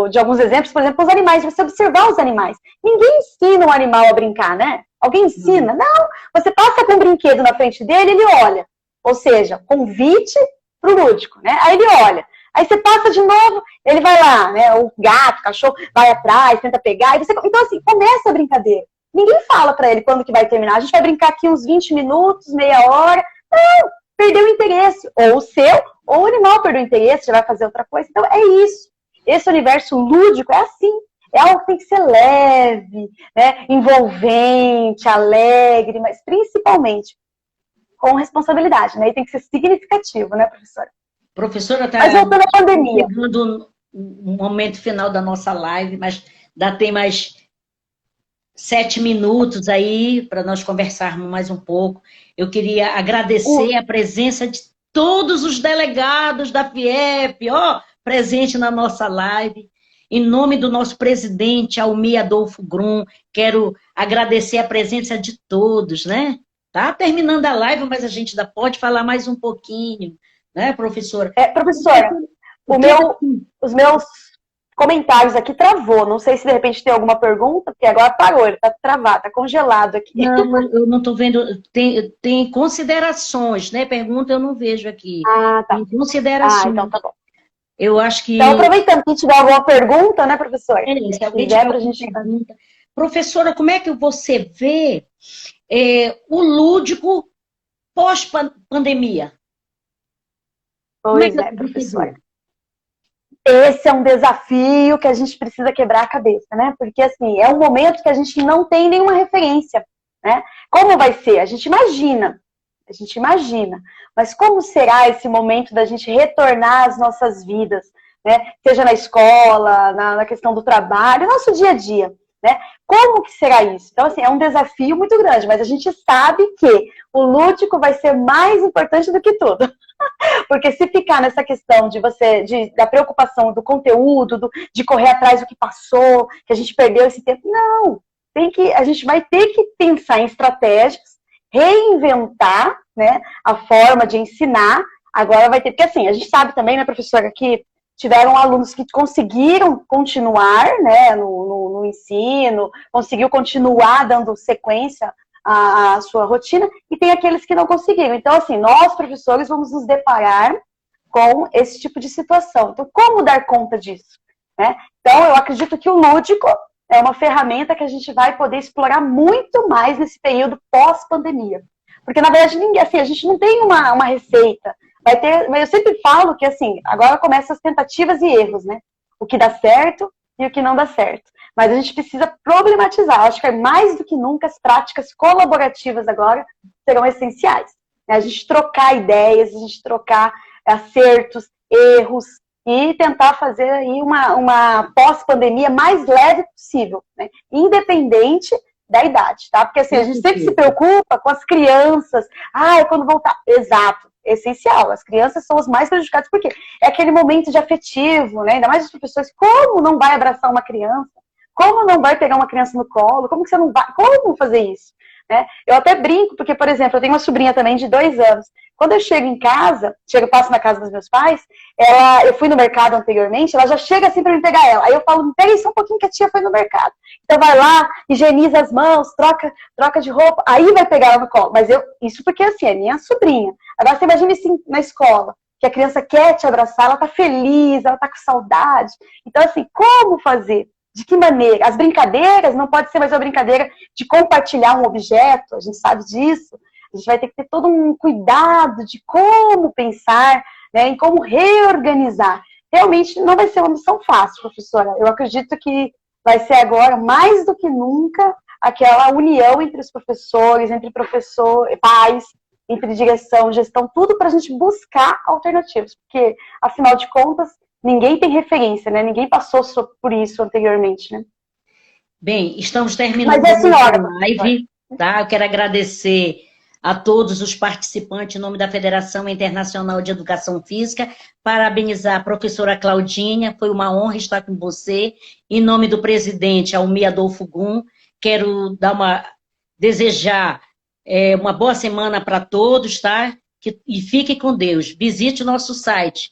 de alguns exemplos, por exemplo, os animais, você observar os animais. Ninguém ensina um animal a brincar, né? Alguém ensina? Não, você passa com um brinquedo na frente dele, ele olha. Ou seja, convite para o lúdico, né? Aí ele olha. Aí você passa de novo, ele vai lá, né? O gato, o cachorro, vai atrás, tenta pegar. Então, assim, começa a brincadeira. Ninguém fala para ele quando que vai terminar. A gente vai brincar aqui uns 20 minutos, meia hora. Não, perdeu o interesse. Ou o seu, ou o animal perdeu o interesse, já vai fazer outra coisa. Então, é isso. Esse universo lúdico é assim. É algo que tem que ser leve, né? Envolvente, alegre, mas principalmente com responsabilidade, né? E tem que ser significativo, né, professora? Professora, está Mas voltando à pandemia. chegando o momento final da nossa live, mas tem mais 7 minutos aí para nós conversarmos mais um pouco. Eu queria agradecer a presença de todos os delegados da FIEP, presente na nossa live. Em nome do nosso presidente, Almir Adolfo Grum, quero agradecer a presença de todos, né? Tá terminando a live, mas a gente ainda pode falar mais um pouquinho, né, professora? Professora, os meus comentários aqui travou. Não sei se de repente tem alguma pergunta, porque agora parou, ele tá travado, tá congelado aqui. Não, eu não estou vendo. Tem considerações, né? Pergunta eu não vejo aqui. Ah, tá. Tem considerações. Então tá bom. Eu acho que. Então, aproveitando que tiver alguma pergunta, né, professora? Se alguém tiver alguma pergunta. Professora, como é que você vê o lúdico pós-pandemia? Pois é, professora. Esse é um desafio que a gente precisa quebrar a cabeça, né? Porque, assim, é um momento que a gente não tem nenhuma referência, né? Como vai ser? A gente imagina, mas como será esse momento da gente retornar às nossas vidas, né? Seja na escola, na questão do trabalho, nosso dia a dia, né? Como que será isso? Então, assim, é um desafio muito grande, mas a gente sabe que o lúdico vai ser mais importante do que tudo. Porque se ficar nessa questão da preocupação do conteúdo, de correr atrás do que passou, que a gente perdeu esse tempo, não. A gente vai ter que pensar em estratégias, reinventar, né, a forma de ensinar. Agora vai ter, porque assim, a gente sabe também, né, professora, que tiveram alunos que conseguiram continuar, né, no ensino, conseguiu continuar dando sequência a sua rotina, e tem aqueles que não conseguiram. Então, assim, nós, professores, vamos nos deparar com esse tipo de situação. Então, como dar conta disso? Né? Então, eu acredito que o lúdico é uma ferramenta que a gente vai poder explorar muito mais nesse período pós-pandemia. Porque, na verdade, a gente não tem uma receita. Mas eu sempre falo que, assim, agora começam as tentativas e erros, né? O que dá certo e o que não dá certo. Mas a gente precisa problematizar. Acho que mais do que nunca as práticas colaborativas agora serão essenciais. A gente trocar ideias, a gente trocar acertos, erros e tentar fazer aí uma pós-pandemia mais leve possível, né? Independente da idade, tá? Porque assim, a gente sempre se preocupa com as crianças. Quando voltar. Exato. Essencial. As crianças são os mais prejudicados, porque é aquele momento de afetivo, né? Ainda mais os professores. Como não vai abraçar uma criança? Como não vai pegar uma criança no colo? Como que você não vai? Como fazer isso? Né? Eu até brinco, porque, por exemplo, eu tenho uma sobrinha também de 2 anos. Quando eu chego em casa, passo na casa dos meus pais, eu fui no mercado anteriormente, ela já chega assim pra me pegar ela. Aí eu falo, pega aí só um pouquinho que a tia foi no mercado. Então vai lá, higieniza as mãos, troca de roupa, aí vai pegar ela no colo. Mas isso porque assim, é minha sobrinha. Agora você imagina assim na escola, que a criança quer te abraçar, ela tá feliz, ela tá com saudade. Então assim, como fazer? De que maneira? As brincadeiras não pode ser mais uma brincadeira de compartilhar um objeto, a gente sabe disso. A gente vai ter que ter todo um cuidado de como pensar, né, em como reorganizar. Realmente não vai ser uma missão fácil, professora. Eu acredito que vai ser agora, mais do que nunca, aquela união entre os professores, entre pais, entre direção, gestão, tudo para a gente buscar alternativas. Porque, afinal de contas, ninguém tem referência, né? Ninguém passou por isso anteriormente, né? Bem, estamos terminando a live, tá? Eu quero agradecer a todos os participantes em nome da Federação Internacional de Educação Física, parabenizar a professora Claudinha, foi uma honra estar com você. Em nome do presidente Almir Adolfo Grum, quero desejar uma boa semana para todos, tá? E fique com Deus. Visite o nosso site